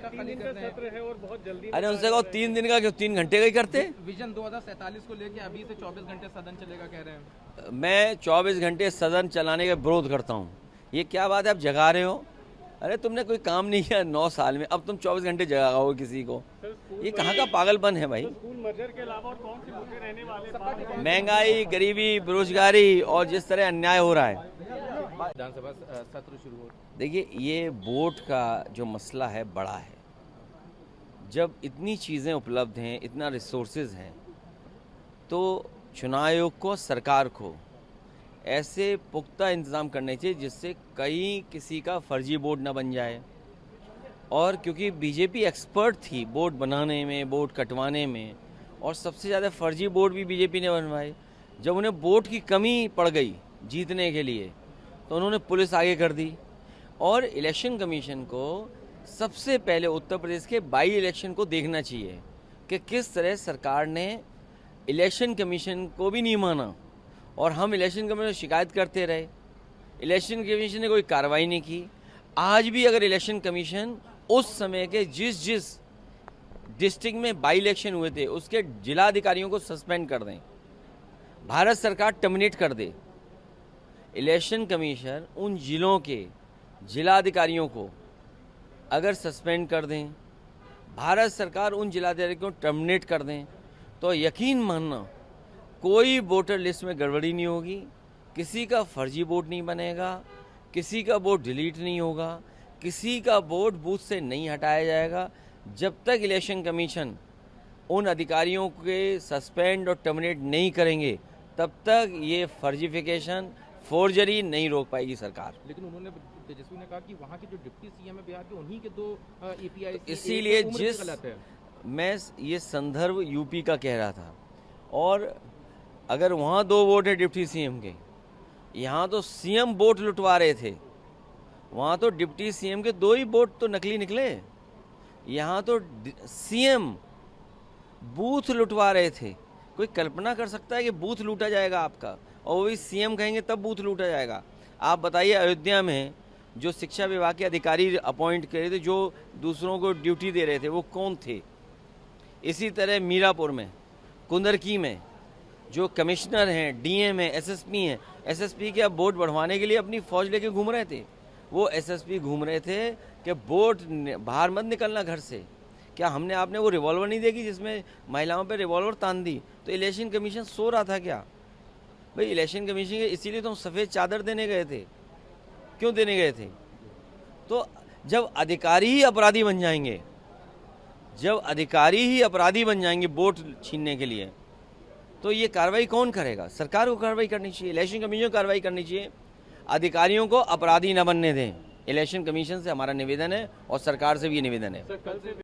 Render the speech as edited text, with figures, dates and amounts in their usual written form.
का खाली कर रहे हैं। सत्र है और बहुत जल्दी। अरे उनसे कहो 3 दिन का क्यों, 3 घंटे का ही करते। विजन 2047 को लेके अभी से 24 घंटे सदन चलेगा कह रहे हैं। मैं 24 घंटे सदन चलाने का विरोध करता हूँ। ये क्या बात है, आप जगा रहे हो? अरे तुमने कोई काम नहीं किया 9 साल में, अब तुम 24 घंटे जगाओगे किसी को? ये कहाँ का पागलपन है भाई? स्कूल मर्जर के अलावा और कौन से मुद्दे रहने वाले? महंगाई, गरीबी, बेरोजगारी और जिस तरह अन्याय हो रहा है। विधानसभा सत्र शुरू हो। देखिए, ये वोट का जो मसला है बड़ा है। जब इतनी चीज़ें उपलब्ध हैं, इतना रिसोर्सेज हैं, तो चुनाव आयोग को, सरकार को ऐसे पुख्ता इंतज़ाम करने चाहिए जिससे कहीं किसी का फर्जी वोट ना बन जाए। और क्योंकि बीजेपी एक्सपर्ट थी वोट बनाने में, वोट कटवाने में, और सबसे ज़्यादा फर्जी वोट भी बीजेपी ने बनवाए। जब उन्हें वोट की कमी पड़ गई जीतने के लिए तो उन्होंने पुलिस आगे कर दी। और इलेक्शन कमीशन को सबसे पहले उत्तर प्रदेश के बाई इलेक्शन को देखना चाहिए कि किस तरह सरकार ने इलेक्शन कमीशन को भी नहीं माना और हम इलेक्शन कमीशन में शिकायत करते रहे। इलेक्शन कमीशन ने कोई कार्रवाई नहीं की। आज भी अगर इलेक्शन कमीशन उस समय के जिस डिस्ट्रिक्ट में बाई इलेक्शन हुए थे उसके जिलाधिकारियों को सस्पेंड कर दें, भारत सरकार टर्मिनेट कर दे, इलेक्शन कमीशन उन जिलों के जिलाधिकारियों को अगर सस्पेंड कर दें, भारत सरकार उन जिलाधिकारियों को टर्मिनेट कर दें, तो यकीन मानना कोई वोटर लिस्ट में गड़बड़ी नहीं होगी, किसी का फर्जी वोट नहीं बनेगा, किसी का वोट डिलीट नहीं होगा, किसी का वोट बूथ से नहीं हटाया जाएगा। जब तक इलेक्शन कमीशन उन अधिकारियों के सस्पेंड और टर्मिनेट नहीं करेंगे तब तक ये फर्जिफिकेशन, फोर्जरी नहीं रोक पाएगी सरकार। लेकिन उन्होंने, तेजस्वी ने कहा कि वहाँ के जो डिप्टी सीएम है बिहार के, उन्हीं के 2 API, इसीलिए मैं ये संदर्भ यूपी का कह रहा था। और अगर वहाँ 2 वोट है डिप्टी सीएम के, यहाँ तो सीएम वोट लुटवा रहे थे, वहाँ तो डिप्टी सीएम के 2 ही वोट तो नकली निकले। यहाँ तो सीएम बूथ लुटवा रहे थे। कोई कल्पना कर सकता है कि बूथ लूटा जाएगा आपका, और वो भी सीएम कहेंगे तब बूथ लूटा जाएगा? आप बताइए, अयोध्या में जो शिक्षा विभाग के अधिकारी अपॉइंट करे थे, जो दूसरों को ड्यूटी दे रहे थे, वो कौन थे? इसी तरह मीरापुर में, कुंदरकी में जो कमिश्नर हैं, डीएम हैं, एसएसपी हैं, एसएसपी के अब वोट बढ़वाने के लिए अपनी फौज लेके घूम रहे थे। वो एसएसपी घूम रहे थे कि वोट बाहर मत निकलना घर से। क्या हमने आपने वो रिवॉल्वर नहीं देखी जिसमें महिलाओं पे रिवॉल्वर तान दी? तो इलेक्शन कमीशन सो रहा था क्या भाई? इलेक्शन कमीशन के इसीलिए तो हम सफ़ेद चादर देने गए थे। क्यों देने गए थे? तो जब अधिकारी ही अपराधी बन जाएंगे, वोट छीनने के लिए, तो ये कार्रवाई कौन करेगा? सरकार को कार्रवाई करनी चाहिए, इलेक्शन कमीशन को कार्रवाई करनी चाहिए। अधिकारियों को अपराधी न बनने दें। इलेक्शन कमीशन से हमारा निवेदन है और सरकार से भी ये निवेदन है।